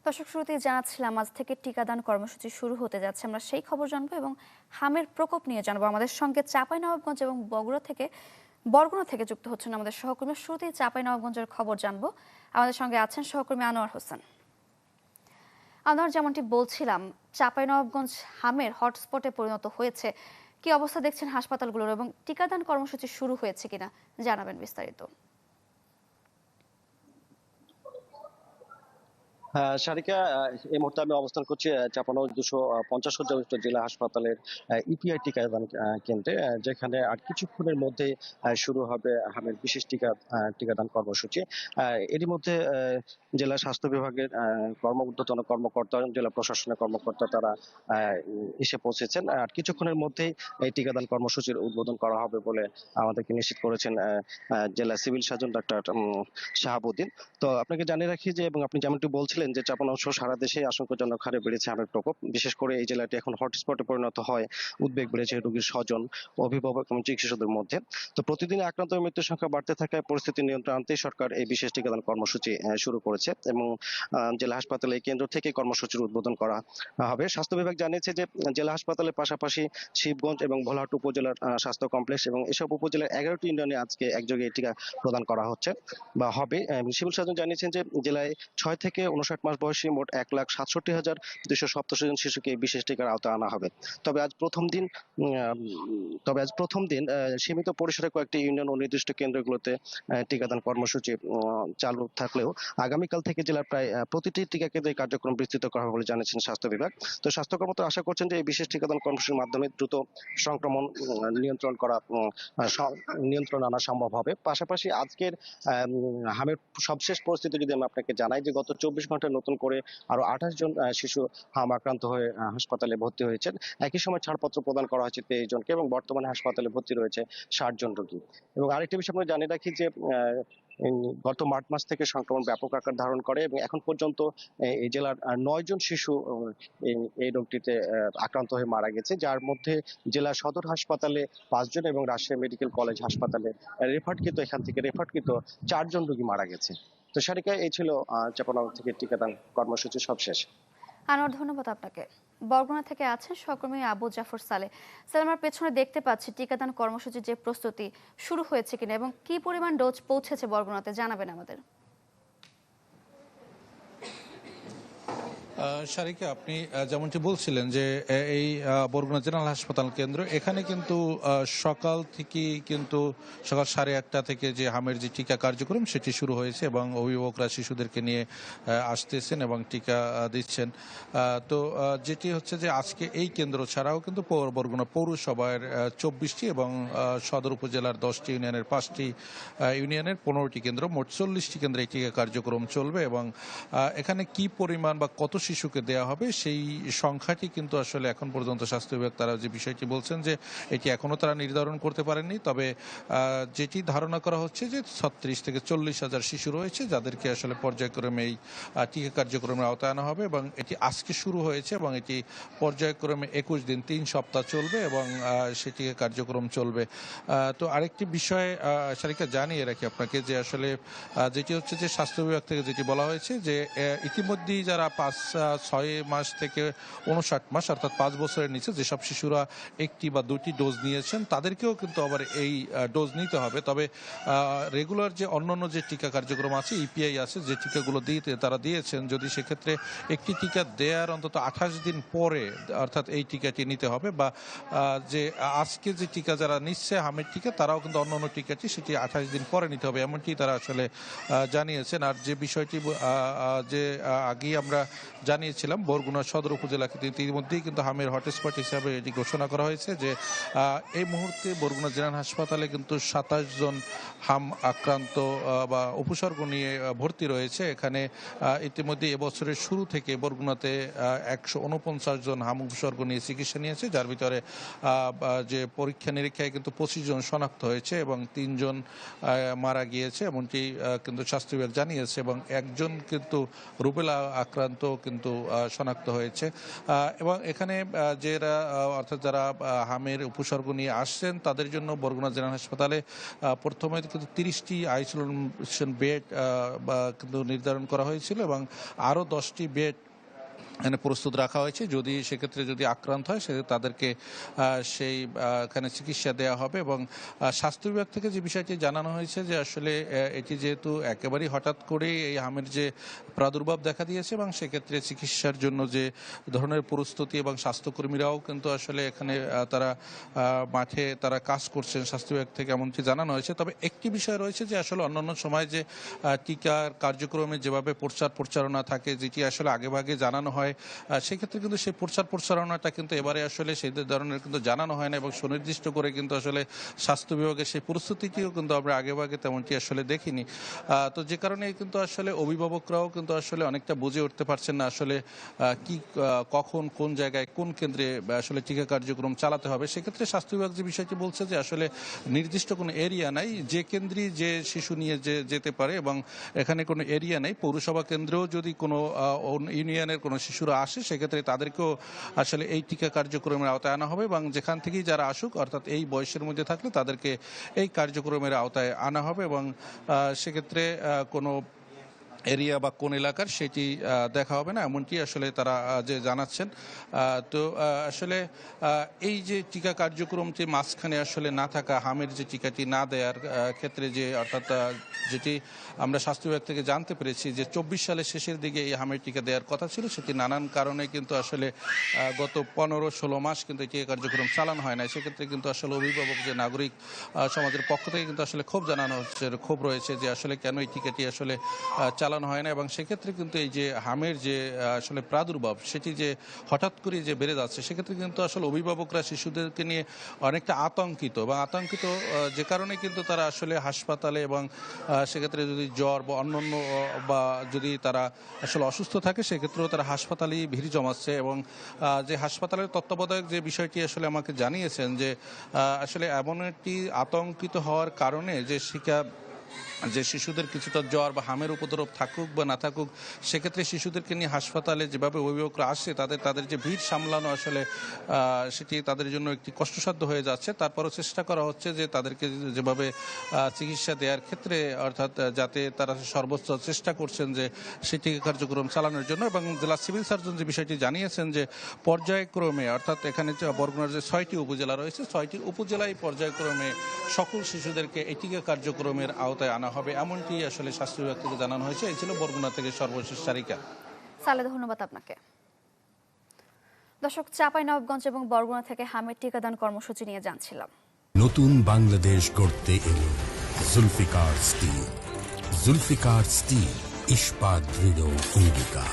দর্শক, শুরুতেই জানাচ্ছিলাম আজ থেকে টিকাদান কর্মসূচি শুরু হতে যাচ্ছে। আমরা সেই খবর জানবো এবং হামের প্রকোপ নিয়ে জানবো। আমাদের সঙ্গে চাঁপাইনবাবগঞ্জ এবং বরগুনা থেকে যুক্ত হচ্ছেন আমাদের সহকর্মী। শুরুতেই চাঁপাইনবাবগঞ্জের খবর জানবো। আমাদের সঙ্গে আছেন সহকর্মী আনোয়ার হোসেন। আনোয়ার, যেমনটি বলছিলাম, চাঁপাইনবাবগঞ্জ হামের হটস্পটে পরিণত হয়েছে। কি অবস্থা দেখছেন হাসপাতালগুলোর এবং টিকাদান কর্মসূচি শুরু হয়েছে কিনা জানাবেন বিস্তারিত। সারিকা, এই মুহূর্তে আমি অবস্থান করছি চাপানগঞ্জ 250 শয্যা বিশিষ্ট জেলা হাসপাতালের ইপিআই টিকাদান কেন্দ্রে, যেখানে আর কিছুক্ষণের মধ্যে শুরু হবে হামের বিশেষ টিকাদান কর্মসূচি। এরই মধ্যে জেলা স্বাস্থ্য বিভাগের কর্মরত কর্মকর্তা, জেলা প্রশাসনের কর্মকর্তা তারা এসে পৌঁছেছেন। আর কিছুক্ষণের মধ্যেই এই টিকাদান কর্মসূচির উদ্বোধন করা হবে বলে আমাদেরকে নিশ্চিত করেছেন জেলা সিভিল সার্জন ডাক্তার শাহাবুদ্দিন। তো আপনাকে জানিয়ে রাখি যে, এবং আপনি যেমনটি বলছিলেন যে চাপানগঞ্জ সহ সারা দেশে আশঙ্কাজনক হারে বেড়েছে হামের প্রকোপ। বিশেষ করে এই জেলাটি এখন হটস্পটে পরিণত হয়। উদ্বেগ বেড়েছে রোগীর স্বজন, অভিভাবক এবং চিকিৎসকদের মধ্যে। তো প্রতিদিন আক্রান্ত ও মৃত্যুর সংখ্যা বাড়তে থাকায় পরিস্থিতি নিয়ন্ত্রণে আনতেই সরকার এই বিশেষ টিকাদান কর্মসূচি শুরু করেছে এবং জেলা হাসপাতালে এই কেন্দ্র থেকে কর্মসূচির উদ্বোধন করা হবে। স্বাস্থ্য বিভাগ জানিয়েছে যে জেলা হাসপাতালের পাশাপাশি শিবগঞ্জ এবং ভোলাহাট উপজেলার স্বাস্থ্য কমপ্লেক্স এবং এসব উপজেলার 11টি ইউনিয়নে আজকে একযোগে এই টিকা প্রদান করা হচ্ছে বা হবে। সিভিল সার্জন জানিয়েছেন যে জেলায় 6 থেকে 59 মাস বয়সী মোট 1,67,287 জন শিশুকে এই বিশেষ টিকার আওতায় আনা হবে। তবে আজ প্রথম দিন সীমিত পরিসরে কয়েকটি ইউনিয়ন ও নির্দিষ্ট কেন্দ্রগুলোতে টিকাদান কর্মসূচি চালু থাকলেও আগামীকাল থেকে জেলার প্রায় প্রতিটি টিকা কেন্দ্রে কার্যক্রম বিস্তৃত করা হবে বলে জানিয়েছেন স্বাস্থ্য বিভাগ। তো স্বাস্থ্য কর্মকর্তা আশা করছেন যে এই বিশেষ টিকাদান কর্মসূচির মাধ্যমে দ্রুত সংক্রমণ নিয়ন্ত্রণ আনা সম্ভব হবে। পাশাপাশি আজকের হামের সবশেষ পরিস্থিতি যদি আমি আপনাকে জানাই যে গত 24 ঘন্টায় নতুন করে আরো 28 জন শিশু হাম আক্রান্ত হয়ে হাসপাতালে ভর্তি হয়েছেন। একই সময় ছাড়পত্র প্রদান করা হয়েছে 23 জনকে এবং বর্তমানে হাসপাতালে ভর্তি রয়েছে 60 জন রোগী। এবং আরেকটি বিষয় আমরা জানিয়ে রাখি যে গত মার্চ মাস থেকে সংক্রমণ ব্যাপক আকার ধারণ করে এবং এখন পর্যন্ত এই জেলার 9 জন শিশু এই রোগটিতে আক্রান্ত হয়ে মারা গেছে, যার মধ্যে জেলা সদর হাসপাতালে 5 জন এবং রাজশাহী মেডিকেল কলেজ হাসপাতালে এখান থেকে রেফার্ডকৃত 4 জন রোগী মারা গেছে। তো সারিকা, এই ছিল চাপানগঞ্জ থেকে টিকাদান কর্মসূচি সবশেষ। আনোয়ার, ধন্যবাদ আপনাকে। বরগুনা থেকে আছেন সহকর্মী আবু জাফর সালেহ। স্যার, আমরা পেছনে দেখতে পাচ্ছি টিকাদান কর্মসূচির যে প্রস্তুতি শুরু হয়েছে কিনা এবং কি পরিমাণ ডোজ পৌঁছেছে বরগুনাতে, জানাবেন আমাদের। সারিকা, আপনি যেমনটি বলছিলেন যে এই বরগুনা জেনারেল হাসপাতাল কেন্দ্র, এখানে কিন্তু সকাল থেকেই কিন্তু সকাল 1:30 থেকে যে হামের যে টিকা কার্যক্রম সেটি শুরু হয়েছে এবং অভিভাবকরা শিশুদেরকে নিয়ে আসতেছেন এবং টিকা দিচ্ছেন। তো যেটি হচ্ছে যে আজকে এই কেন্দ্র ছাড়াও কিন্তু বরগুনা পৌরসভার 24টি এবং সদর উপজেলার 10টি ইউনিয়নের 5টি ইউনিয়নের 15টি কেন্দ্র, মোট 40টি কেন্দ্রে এই টিকা কার্যক্রম চলবে এবং এখানে কি পরিমাণ বা কত শিশুকে দেওয়া হবে সেই সংখ্যাটি কিন্তু আসলে এখন পর্যন্ত স্বাস্থ্য বিভাগ তারা যে বিষয়টি বলছেন যে এটি এখনো তারা নির্ধারণ করতে পারেননি। তবে যেটি ধারণা করা হচ্ছে যে 36 থেকে 40 হাজার শিশু রয়েছে যাদেরকে আসলে পর্যায়ক্রমে এই টিকা কার্যক্রমের আওতায় আনা হবে এবং এটি আজকে শুরু হয়েছে এবং এটি পর্যায়ক্রমে 21 দিন 3 সপ্তাহ চলবে এবং সেই টিকা কার্যক্রম চলবে। তো আরেকটি বিষয় সারিকা জানিয়ে রাখি আপনাকে যে আসলে যেটি হচ্ছে যে স্বাস্থ্য বিভাগ থেকে যেটি বলা হয়েছে যে ইতিমধ্যেই যারা 6 মাস থেকে 59 মাস অর্থাৎ 5 বছরের নিচে যেসব শিশুরা 1টি বা 2টি ডোজ নিয়েছেন তাদেরকেও কিন্তু আবার এই ডোজ নিতে হবে। তবে রেগুলার যে অন্যান্য যে টিকা কার্যক্রম আছে, ইপিআই আছে, যে টিকাগুলো তারা দিয়েছেন, যদি সেক্ষেত্রে একটি টিকা দেওয়ার অন্তত 28 দিন পরে অর্থাৎ এই টিকাটি নিতে হবে বা যে আজকে যে টিকা যারা নিচ্ছে হামের টিকা তারাও কিন্তু অন্যান্য টিকাটি সেটি 28 দিন পরে নিতে হবে, এমনটি তারা আসলে জানিয়েছেন। আর যে বিষয়টি যে আগেই আমরা জানিয়েছিলাম, বরগুনা সদর উপজেলাকে ইতিমধ্যেই কিন্তু হামের হটস্পট হিসাবে এটি ঘোষণা করা হয়েছে যে এই মুহূর্তে বরগুনা জেনারেল হাসপাতালে কিন্তু 27 জন হাম আক্রান্ত বা উপসর্গ নিয়ে ভর্তি রয়েছে। এখানে ইতিমধ্যে এবছরের শুরু থেকে বরগুনাতে 149 জন হাম উপসর্গ নিয়ে চিকিৎসা নিয়েছে, যার ভিতরে যে পরীক্ষা নিরীক্ষায় কিন্তু 25 জন শনাক্ত হয়েছে এবং 3 জন মারা গিয়েছে, এমনটি কিন্তু স্বাস্থ্য বিভাগ জানিয়েছে এবং একজন কিন্তু রুবেলা আক্রান্ত কিন্তু কিন্তু শনাক্ত হয়েছে এবং এখানে অর্থাৎ যারা হামের উপসর্গ নিয়ে আসছেন তাদের জন্য বরগুনা জেনারেল হাসপাতালে প্রথমে কিন্তু 30টি আইসোলেশন বেড কিন্তু নির্ধারণ করা হয়েছিল এবং আরও 10টি বেড এখানে প্রস্তুত রাখা হয়েছে যদি সেক্ষেত্রে যদি আক্রান্ত হয় তাদেরকে এখানে চিকিৎসা দেওয়া হবে এবং স্বাস্থ্য বিভাগ থেকে যে বিষয়টি জানানো হয়েছে যে আসলে এটি যেহেতু একেবারেই হঠাৎ করে এই হামের যে প্রাদুর্ভাব দেখা দিয়েছে এবং সেক্ষেত্রে চিকিৎসার জন্য যে ধরনের প্রস্তুতি এবং স্বাস্থ্যকর্মীরাও কিন্তু আসলে এখানে তারা মাঠে তারা কাজ করছেন স্বাস্থ্য বিভাগ থেকে এমনটি জানানো হয়েছে। তবে একটি বিষয় রয়েছে যে আসলে অন্যান্য সময় যে টিকার কার্যক্রমে যেভাবে প্রচারণা থাকে যেটি আসলে আগেভাগে জানানো হয় সেক্ষেত্রে কিন্তু সেই প্রচারণাটা কিন্তু এবারে আসলে সেই ধরনের কিন্তু জানানো হয় না এবং সুনির্দিষ্ট করে কিন্তু আসলে স্বাস্থ্য বিভাগের সেই প্রস্তুতিটিও কিন্তু আমরা আগেভাগে তেমনটি আসলে দেখিনি। তো যে কারণে কিন্তু আসলে অভিভাবকরাও কিন্তু আসলে অনেকটা বুঝে উঠতে পারছেন না আসলে কি কখন কোন জায়গায় কোন কেন্দ্রে আসলে টিকা কার্যক্রম চালাতে হবে। সেক্ষেত্রে স্বাস্থ্য বিভাগ যে বিষয়টি বলছে যে আসলে নির্দিষ্ট কোনো এরিয়া নাই, যে কেন্দ্রে যে শিশু নিয়ে যেতে পারে এবং এখানে কোনো এরিয়া নেই। পৌরসভা কেন্দ্রেও যদি কোনো ইউনিয়নের কোনো শিশুরা আসে সেক্ষেত্রে তাদেরকেও আসলে এই টিকা কার্যক্রমের আওতায় আনা হবে এবং যেখান থেকেই যারা আসুক অর্থাৎ এই বয়সের মধ্যে থাকলে তাদেরকে এই কার্যক্রমের আওতায় আনা হবে এবং সেক্ষেত্রে কোনো এরিয়া বা কোন এলাকার সেটি দেখা হবে না এমনটি আসলে তারা যে জানাচ্ছেন। তো আসলে এই যে টিকা কার্যক্রমটি মাঝখানে আসলে না থাকা হামের যে টিকাটি না দেওয়ার ক্ষেত্রে যে অর্থাৎ যেটি আমরা স্বাস্থ্য বিভাগ থেকে জানতে পেরেছি যে 24 সালের শেষের দিকে এই হামের টিকা দেওয়ার কথা ছিল, সেটি নানান কারণে কিন্তু আসলে গত 15-16 মাস কিন্তু এই টিকা কার্যক্রম চালানো হয় না। সেক্ষেত্রে কিন্তু আসলে অভিভাবক যে নাগরিক সমাজের পক্ষ থেকে কিন্তু আসলে ক্ষোভ জানানো হচ্ছে, ক্ষোভ রয়েছে যে আসলে কেন এই টিকাটি আসলে চালানো হয় না এবং সেক্ষেত্রে কিন্তু এই যে হামের যে আসলে প্রাদুর্ভাব সেটি যে হঠাৎ করে যে বেড়ে যাচ্ছে সেক্ষেত্রে কিন্তু আসলে অভিভাবকরা শিশুদেরকে নিয়ে অনেকটা আতঙ্কিত যে কারণে কিন্তু তারা আসলে হাসপাতালে এবং সেক্ষেত্রে যদি জ্বর বা অন্যান্য বা যদি তারা আসলে অসুস্থ থাকে সেক্ষেত্রেও তারা হাসপাতালেই ভিড় জমাচ্ছে এবং যে হাসপাতালের তত্ত্বাবধায়ক যে বিষয়টি আসলে আমাকে জানিয়েছেন যে আসলে এমন একটি আতঙ্কিত হওয়ার কারণে যে শিশুদের কিছুটা জ্বর বা হামের উপদ্রব থাকুক বা না থাকুক সেক্ষেত্রে শিশুদেরকে নিয়ে হাসপাতালে যেভাবে অভিভাবকরা আসছে তাদের যে ভিড় সামলানো আসলে সেটি তাদের জন্য একটি কষ্টসাধ্য হয়ে যাচ্ছে। তারপরও চেষ্টা করা হচ্ছে যে তাদেরকে যেভাবে চিকিৎসা দেওয়ার ক্ষেত্রে অর্থাৎ যাতে তারা সর্বোচ্চ চেষ্টা করছেন যে সেটি কার্যক্রম চালানোর জন্য এবং জেলা সিভিল সার্জন যে বিষয়টি জানিয়েছেন যে পর্যায়ক্রমে অর্থাৎ এখানে বরগুনার যে 6টি উপজেলা রয়েছে 6টি উপজেলায় পর্যায়ক্রমে সকল শিশুদেরকে এই টিকা কার্যক্রমের আওতায় আনা হবে এমনটি আসলে স্বাস্থ্য বিভাগ থেকে জানানো হয়েছে। এই ছিল বরগুনা থেকে সর্বশেষ তালিকা। সালে ধন্যবাদ আপনাকে। দর্শক, চাঁপাইনবাবগঞ্জ এবং বরগুনা থেকে হামের টিকাদান কর্মসূচি নিয়ে জানছিলাম। নতুন বাংলাদেশ গড়তে এলো জুলফিকার স্টিল। জুলফিকার স্টিল, ইস্পাত দৃঢ় অঙ্গীকার।